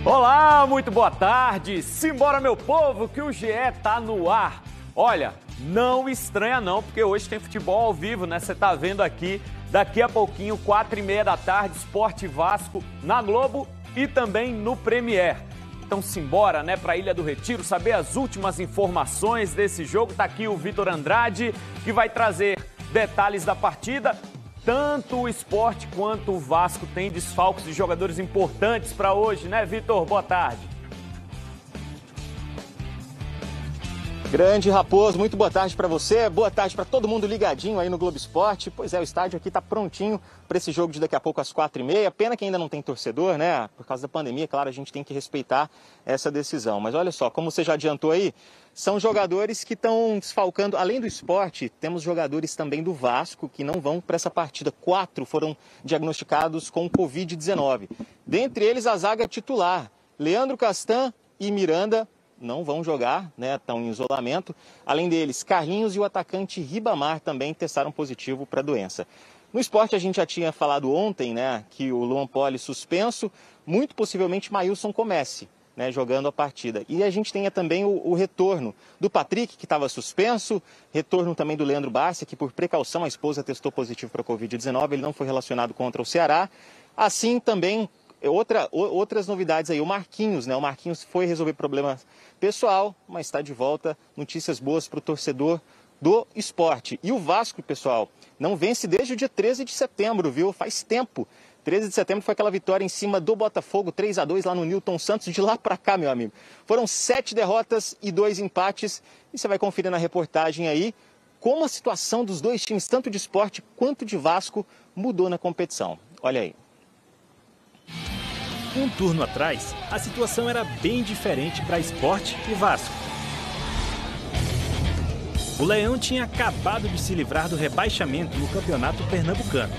Olá, muito boa tarde. Simbora, meu povo, que o GE tá no ar. Olha, não estranha não, porque hoje tem futebol ao vivo, né? Você tá vendo aqui, daqui a pouquinho, 4h30 da tarde, Sport Vasco na Globo e também no Premier. Então simbora, né, pra Ilha do Retiro, saber as últimas informações desse jogo. Tá aqui o Vitor Andrade, que vai trazer detalhes da partida. Tanto o Sport quanto o Vasco tem desfalques de jogadores importantes para hoje, né, Vitor? Boa tarde. Grande Raposo, muito boa tarde para você, boa tarde para todo mundo ligadinho aí no Globo Esporte. Pois é, o estádio aqui está prontinho para esse jogo de daqui a pouco às 4h30. Pena que ainda não tem torcedor, né? Por causa da pandemia, claro, a gente tem que respeitar essa decisão. Mas olha só, como você já adiantou aí, são jogadores que estão desfalcando. Além do Sport, temos jogadores também do Vasco que não vão para essa partida. 4 foram diagnosticados com Covid-19. Dentre eles, a zaga titular, Leandro Castan e Miranda, não vão jogar, né? Estão em isolamento. Além deles, Carlinhos e o atacante Ribamar também testaram positivo para a doença. No Sport, a gente já tinha falado ontem, né, que o Luan Poli suspenso, muito possivelmente Maílson comece, né, jogando a partida. E a gente tem também o retorno do Patrick, que estava suspenso, retorno também do Leandro Barcia, que por precaução a esposa testou positivo para a Covid-19, ele não foi relacionado contra o Ceará. Assim também, outras novidades aí, o Marquinhos, né, o Marquinhos foi resolver problemas pessoal, mas está de volta. Notícias boas para o torcedor do Sport. E o Vasco, pessoal, não vence desde o dia 13 de setembro, viu? Faz tempo. 13 de setembro foi aquela vitória em cima do Botafogo, 3-2 lá no Newton Santos. De lá para cá, meu amigo, foram 7 derrotas e 2 empates. E você vai conferir na reportagem aí como a situação dos dois times, tanto de Sport quanto de Vasco, mudou na competição. Olha aí. Um turno atrás, a situação era bem diferente para Sport e Vasco. O Leão tinha acabado de se livrar do rebaixamento no Campeonato Pernambucano.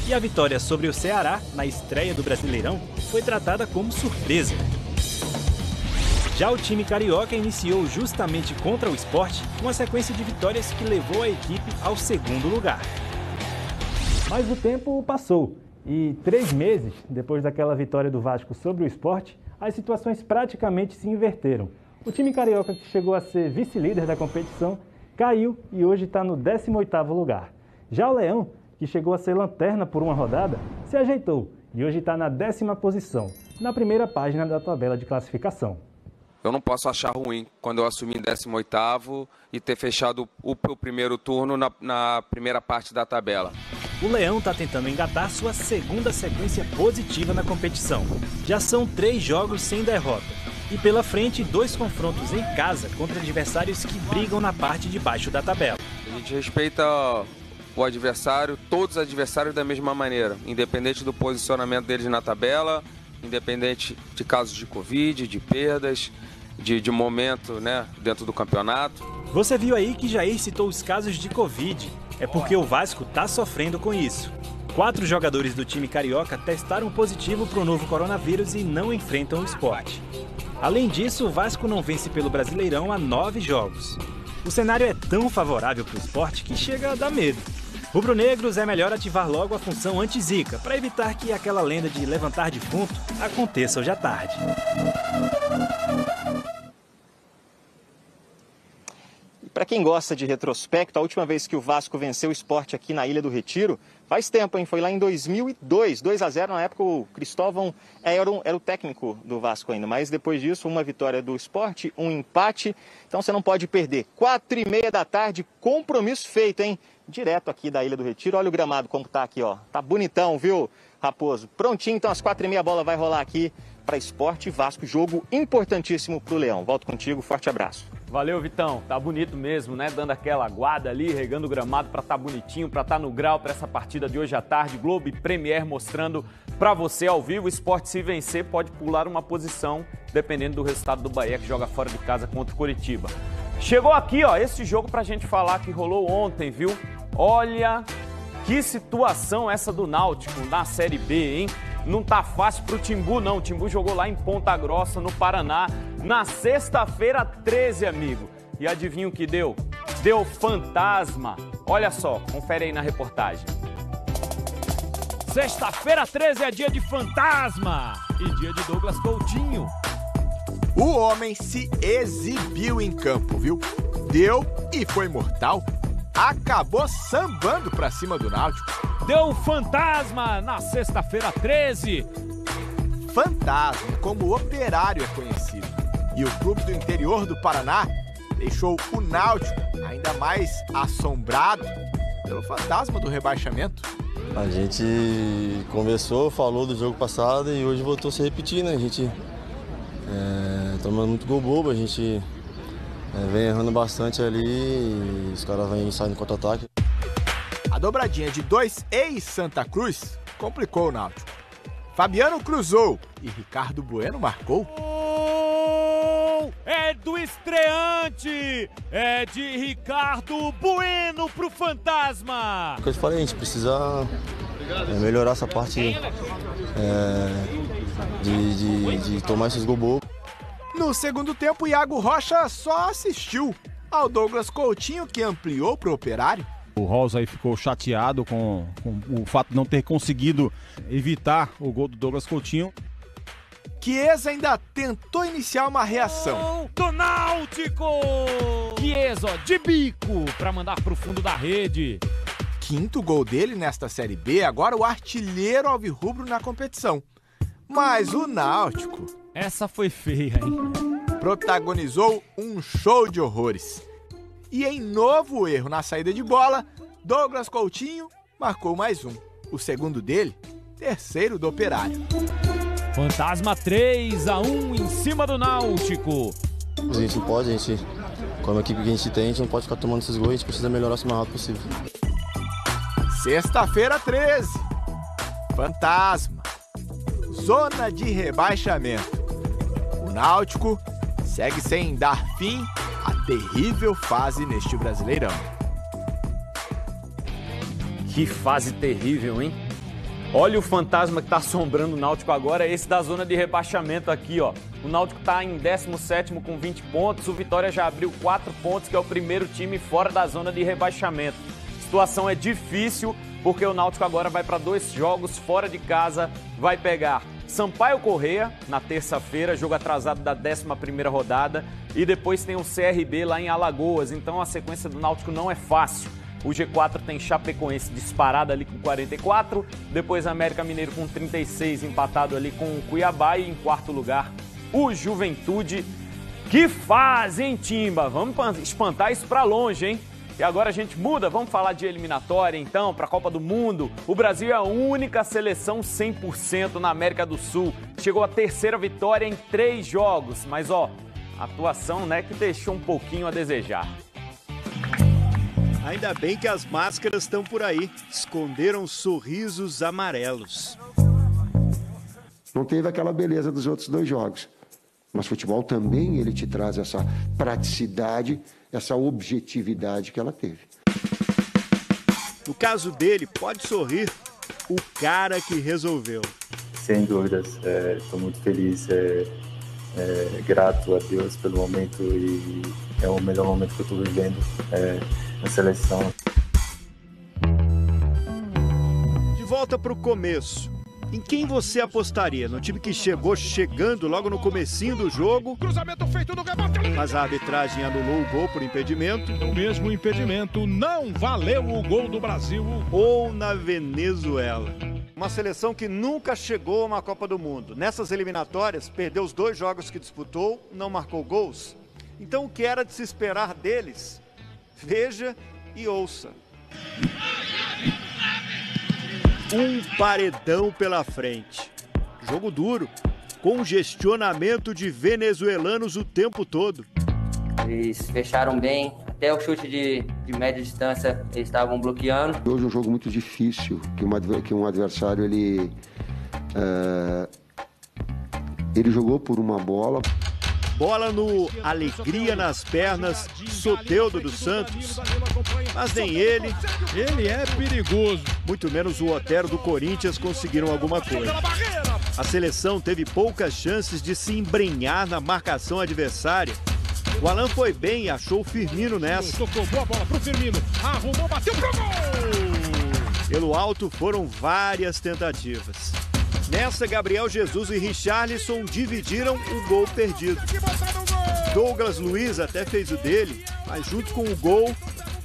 E a vitória sobre o Ceará, na estreia do Brasileirão, foi tratada como surpresa. Já o time carioca iniciou justamente contra o Sport uma sequência de vitórias que levou a equipe ao segundo lugar. Mas o tempo passou. E 3 meses depois daquela vitória do Vasco sobre o Sport, as situações praticamente se inverteram. O time carioca, que chegou a ser vice-líder da competição, caiu e hoje está no 18º lugar. Já o Leão, que chegou a ser lanterna por uma rodada, se ajeitou e hoje está na 10ª posição, na primeira página da tabela de classificação. Eu não posso achar ruim quando eu assumi em 18º e ter fechado o primeiro turno na primeira parte da tabela. O Leão está tentando engatar sua segunda sequência positiva na competição. Já são 3 jogos sem derrota. E pela frente, 2 confrontos em casa contra adversários que brigam na parte de baixo da tabela. A gente respeita o adversário, todos os adversários da mesma maneira, independente do posicionamento deles na tabela, independente de casos de Covid, de perdas, de momento, né, dentro do campeonato. Você viu aí que Jair citou os casos de Covid. É porque o Vasco está sofrendo com isso. 4 jogadores do time carioca testaram positivo para o novo coronavírus e não enfrentam o Sport. Além disso, o Vasco não vence pelo Brasileirão há 9 jogos. O cenário é tão favorável para o Sport que chega a dar medo. Rubro-negros, é melhor ativar logo a função anti-zica para evitar que aquela lenda de levantar defunto aconteça hoje à tarde. Para quem gosta de retrospecto, a última vez que o Vasco venceu o Sport aqui na Ilha do Retiro, faz tempo, hein? Foi lá em 2002, 2-0. Na época o Cristóvão era o técnico do Vasco ainda, mas depois disso uma vitória do Sport, um empate, então você não pode perder. 4h30 da tarde, compromisso feito, hein? Direto aqui da Ilha do Retiro. Olha o gramado como tá aqui, ó. Tá bonitão, viu, Raposo? Prontinho, então às 4h30 a bola vai rolar aqui para Sport e Vasco, jogo importantíssimo pro Leão. Volto contigo, forte abraço. Valeu, Vitão. Tá bonito mesmo, né? Dando aquela aguada ali, regando o gramado pra tá bonitinho, pra tá no grau pra essa partida de hoje à tarde. Globo e Premier mostrando pra você ao vivo. O Sport, se vencer, pode pular uma posição, dependendo do resultado do Bahia, que joga fora de casa contra o Coritiba. Chegou aqui, ó, esse jogo pra gente falar que rolou ontem, viu? Olha que situação essa do Náutico na Série B, hein? Não tá fácil pro Timbu, não. O Timbu jogou lá em Ponta Grossa, no Paraná, na sexta-feira 13, amigo. E adivinha o que deu? Deu fantasma. Olha só, confere aí na reportagem. Sexta-feira 13 é dia de fantasma. e dia de Douglas Coutinho. O homem se exibiu em campo, viu? Deu e foi mortal. Acabou sambando pra cima do Náutico. Deu fantasma na sexta-feira 13. Fantasma, como o Operário é conhecido. E o clube do interior do Paraná deixou o Náutico ainda mais assombrado pelo fantasma do rebaixamento. A gente conversou, falou do jogo passado e hoje voltou a se repetir, né? A gente tomando muito gol bobo, a gente vem errando bastante ali e os caras vêm saindo contra-ataque. A dobradinha de dois ex-Santa Cruz complicou o Náutico. Fabiano cruzou e Ricardo Bueno marcou. É do estreante, é de Ricardo Bueno pro fantasma. O que eu te falei, a gente precisa melhorar essa parte de tomar esses gols bobos. No segundo tempo, Iago Rocha só assistiu ao Douglas Coutinho, que ampliou pro Operário. O Rosa aí ficou chateado com o fato de não ter conseguido evitar o gol do Douglas Coutinho. Chiesa ainda tentou iniciar uma reação. Do Náutico! Chiesa, de bico, para mandar pro fundo da rede. Quinto gol dele nesta Série B, agora o artilheiro alvirrubro na competição. Mas o Náutico... Essa foi feia, hein? Protagonizou um show de horrores. E em novo erro na saída de bola, Douglas Coutinho marcou mais um. O segundo dele, terceiro do Operário. Fantasma 3-1 em cima do Náutico. A gente não pode, como a equipe que a gente tem, a gente não pode ficar tomando esses gols, a gente precisa melhorar o mais rápido possível. Sexta-feira 13. Fantasma. Zona de rebaixamento. O Náutico segue sem dar fim à terrível fase neste Brasileirão. Que fase terrível, hein? Olha o fantasma que tá assombrando o Náutico agora, esse da zona de rebaixamento aqui, ó. O Náutico tá em 17º com 20 pontos, o Vitória já abriu 4 pontos, que é o primeiro time fora da zona de rebaixamento. A situação é difícil, porque o Náutico agora vai para 2 jogos fora de casa, vai pegar Sampaio Corrêa na terça-feira, jogo atrasado da 11ª rodada, e depois tem o CRB lá em Alagoas, então a sequência do Náutico não é fácil. O G4 tem Chapecoense disparado ali com 44, depois América Mineiro com 36, empatado ali com o Cuiabá, e em quarto lugar o Juventude. Que fase, hein, Timba? Vamos espantar isso pra longe, hein? E agora a gente muda, vamos falar de eliminatória então, para a Copa do Mundo. O Brasil é a única seleção 100% na América do Sul. Chegou a 3ª vitória em 3 jogos, mas ó, atuação, né, que deixou um pouquinho a desejar. Ainda bem que as máscaras estão por aí, esconderam sorrisos amarelos. Não teve aquela beleza dos outros 2 jogos, mas futebol também ele te traz essa praticidade, essa objetividade que ela teve. No caso dele, pode sorrir, o cara que resolveu. Sem dúvidas, estou muito feliz, grato a Deus pelo momento e é o melhor momento que eu estou vivendo na seleção. De volta para o começo. Em quem você apostaria? No time que chegou chegando logo no comecinho do jogo, cruzamento feito no rebote, mas a arbitragem anulou o gol por impedimento. O mesmo impedimento não valeu o gol do Brasil. Ou na Venezuela. Uma seleção que nunca chegou a uma Copa do Mundo. Nessas eliminatórias, perdeu os 2 jogos que disputou, não marcou gols. Então o que era de se esperar deles? Veja e ouça. Um paredão pela frente. Jogo duro, congestionamento de venezuelanos o tempo todo. Eles fecharam bem, até o chute de média distância eles estavam bloqueando. Hoje é um jogo muito difícil, que um adversário ele jogou por uma bola. Bola no Alegria nas pernas, Soteldo dos Santos. Mas nem ele é perigoso. Muito menos o Otero do Corinthians conseguiram alguma coisa. A seleção teve poucas chances de se embrenhar na marcação adversária. O Alan foi bem e achou o Firmino nessa. Tocou boa bola pro Firmino, arrumou, bateu pro gol! Pelo alto foram várias tentativas. Nessa, Gabriel Jesus e Richarlison dividiram o gol perdido. Douglas Luiz até fez o dele, mas junto com o gol,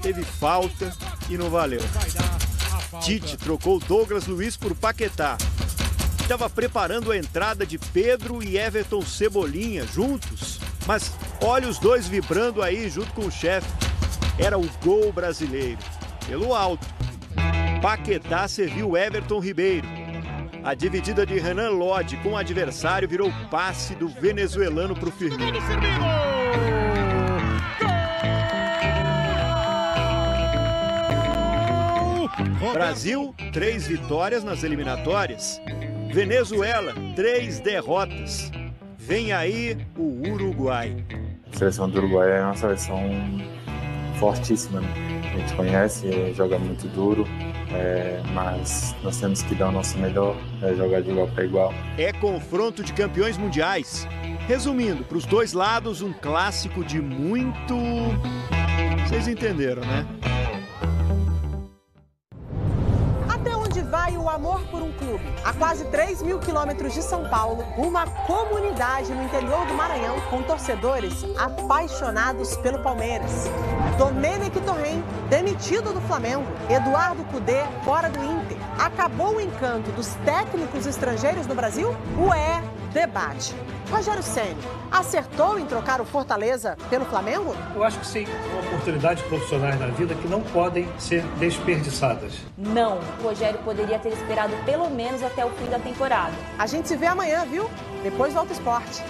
teve falta e não valeu. Tite trocou Douglas Luiz por Paquetá. Estava preparando a entrada de Pedro e Everton Cebolinha juntos, mas olha os dois vibrando aí junto com o chefe. Era o gol brasileiro, pelo alto. Paquetá serviu Everton Ribeiro. A dividida de Renan Lodge com o adversário virou passe do venezuelano para o Firmino. Brasil, 3 vitórias nas eliminatórias. Venezuela, 3 derrotas. Vem aí o Uruguai. A seleção do Uruguai é uma seleção fortíssima, né? A gente conhece, joga muito duro, mas nós temos que dar o nosso melhor, jogar de igual para igual. É confronto de campeões mundiais. Resumindo, para os dois lados, um clássico de muito... Vocês entenderam, né? Vai o amor por um clube. A quase 3 mil quilômetros de São Paulo, uma comunidade no interior do Maranhão com torcedores apaixonados pelo Palmeiras. Domênico Torrent, demitido do Flamengo. Eduardo Cudê, fora do Inter. Acabou o encanto dos técnicos estrangeiros no Brasil? Debate. Rogério Ceni acertou em trocar o Fortaleza pelo Flamengo? Eu acho que sim, são oportunidades profissionais na vida que não podem ser desperdiçadas. Não, o Rogério poderia ter esperado pelo menos até o fim da temporada. A gente se vê amanhã, viu? Depois do Auto Esporte.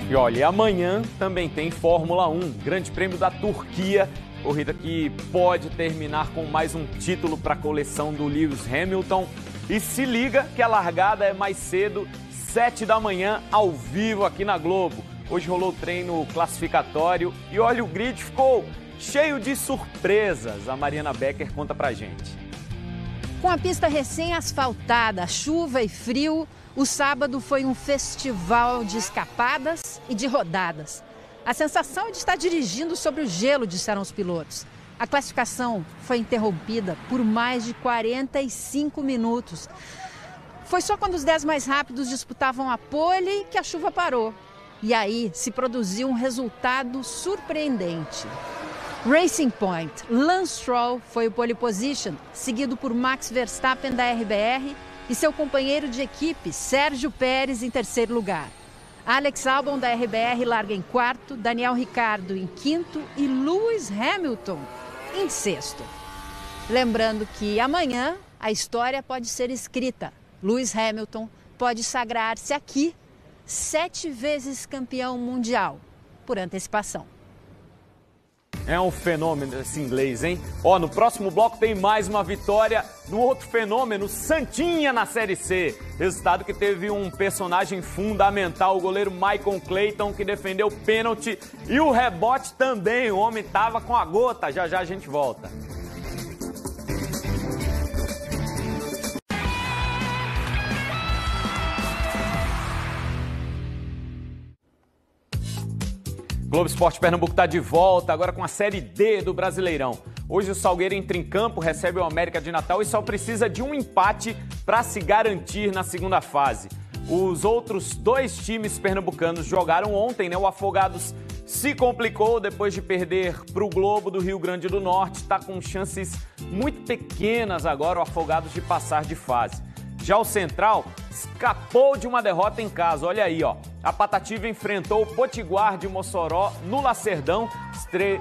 E olha, amanhã também tem Fórmula 1, Grande Prêmio da Turquia, corrida que pode terminar com mais um título para a coleção do Lewis Hamilton. E se liga que a largada é mais cedo, 7 da manhã, ao vivo aqui na Globo. Hoje rolou treino classificatório e olha, o grid ficou cheio de surpresas. A Mariana Becker conta pra gente. Com a pista recém-asfaltada, chuva e frio, o sábado foi um festival de escapadas e de rodadas. A sensação é de estar dirigindo sobre o gelo, disseram os pilotos. A classificação foi interrompida por mais de 45 minutos. Foi só quando os 10 mais rápidos disputavam a pole que a chuva parou. E aí se produziu um resultado surpreendente. Racing Point, Lance Stroll foi o pole position, seguido por Max Verstappen da RBR e seu companheiro de equipe, Sérgio Pérez, em terceiro lugar. Alex Albon da RBR larga em quarto, Daniel Ricciardo em quinto e Lewis Hamilton em sexto. Lembrando que amanhã a história pode ser escrita. Lewis Hamilton pode sagrar-se aqui 7 vezes campeão mundial, por antecipação. É um fenômeno esse inglês, hein? Ó, no próximo bloco tem mais uma vitória do outro fenômeno, Santinha na Série C. Resultado que teve um personagem fundamental, o goleiro Michael Clayton, que defendeu o pênalti e o rebote também. O homem tava com a gota. Já já a gente volta. Globo Esporte Pernambuco está de volta, agora com a Série D do Brasileirão. Hoje o Salgueiro entra em campo, recebe o América de Natal e só precisa de um empate para se garantir na segunda fase. Os outros 2 times pernambucanos jogaram ontem, né? O Afogados se complicou depois de perder para o Globo do Rio Grande do Norte. Está com chances muito pequenas agora o Afogados de passar de fase. Já o Central escapou de uma derrota em casa, olha aí, ó. A Patativa enfrentou o Potiguar de Mossoró no Lacerdão,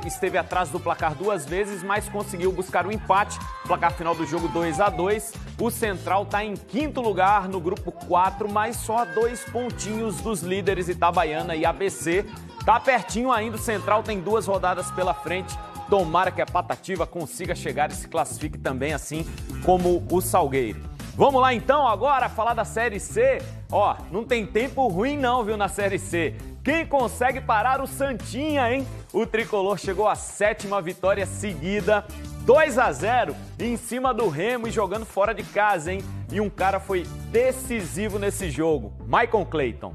esteve atrás do placar 2 vezes, mas conseguiu buscar o empate. Placar final do jogo 2-2. O Central está em 5º lugar no grupo 4, mas só a 2 pontinhos dos líderes Itabaiana e ABC. Tá pertinho ainda, o Central tem 2 rodadas pela frente. Tomara que a Patativa consiga chegar e se classifique também, assim como o Salgueiro. Vamos lá então agora falar da Série C. Ó, não tem tempo ruim não, viu, na Série C. Quem consegue parar o Santinha, hein? O tricolor chegou à 7ª vitória seguida, 2-0 em cima do Remo e jogando fora de casa, hein? E um cara foi decisivo nesse jogo, Michael Clayton.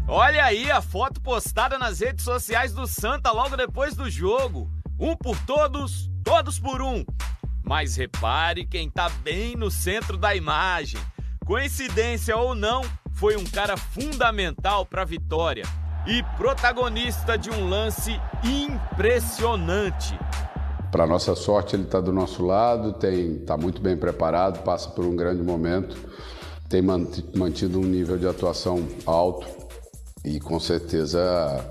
Olha aí a foto postada nas redes sociais do Santa logo depois do jogo. Um por todos, todos por um. Mas repare quem tá bem no centro da imagem. Coincidência ou não, foi um cara fundamental para a vitória e protagonista de um lance impressionante. Para nossa sorte, ele está do nosso lado, está muito bem preparado, passa por um grande momento, tem mantido um nível de atuação alto e com certeza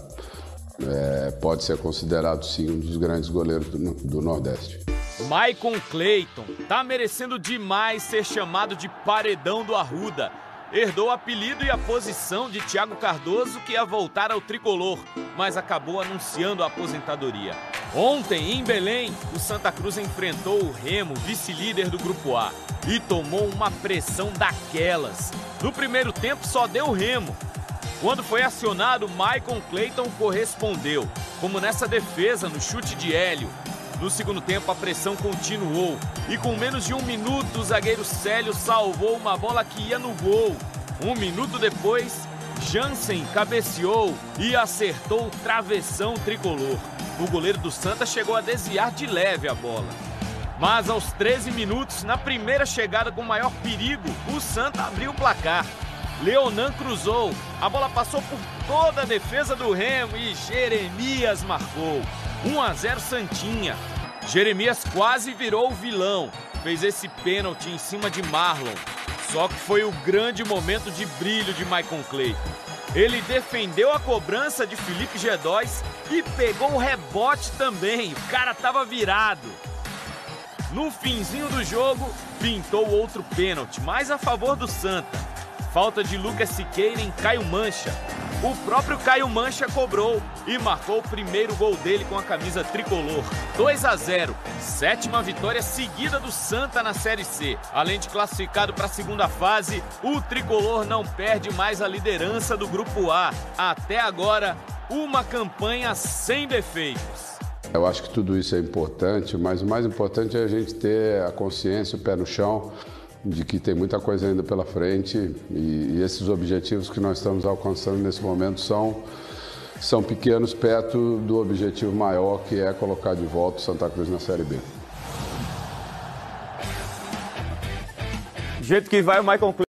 pode ser considerado sim um dos grandes goleiros do Nordeste. Maicon Cleiton tá merecendo demais ser chamado de paredão do Arruda. Herdou o apelido e a posição de Thiago Cardoso, que ia voltar ao tricolor, mas acabou anunciando a aposentadoria. Ontem, em Belém, o Santa Cruz enfrentou o Remo, vice-líder do Grupo A, e tomou uma pressão daquelas. No primeiro tempo só deu Remo. Quando foi acionado, Maicon Cleiton correspondeu, como nessa defesa no chute de Hélio. No segundo tempo, a pressão continuou e com menos de 1 minuto, o zagueiro Célio salvou uma bola que ia no gol. 1 minuto depois, Jansen cabeceou e acertou o travessão tricolor. O goleiro do Santa chegou a desviar de leve a bola. Mas aos 13 minutos, na primeira chegada com maior perigo, o Santa abriu o placar. Leonan cruzou, a bola passou por toda a defesa do Remo e Jeremias marcou. 1-0 Santinha. Jeremias quase virou o vilão. Fez esse pênalti em cima de Marlon. Só que foi o grande momento de brilho de Maicon Cleiton. Ele defendeu a cobrança de Felipe Gedóis e pegou o rebote também. O cara tava virado. No finzinho do jogo, pintou outro pênalti, mais a favor do Santa. Falta de Lucas Siqueira em Caio Mancha. O próprio Caio Mancha cobrou e marcou o primeiro gol dele com a camisa tricolor. 2-0, 7ª vitória seguida do Santa na Série C. Além de classificado para a segunda fase, o tricolor não perde mais a liderança do Grupo A. Até agora, uma campanha sem defeitos. Eu acho que tudo isso é importante, mas o mais importante é a gente ter a consciência, o pé no chão, de que tem muita coisa ainda pela frente e esses objetivos que nós estamos alcançando nesse momento são pequenos perto do objetivo maior, que é colocar de volta o Santa Cruz na Série B. Do jeito que vai o Maicon Cleiton.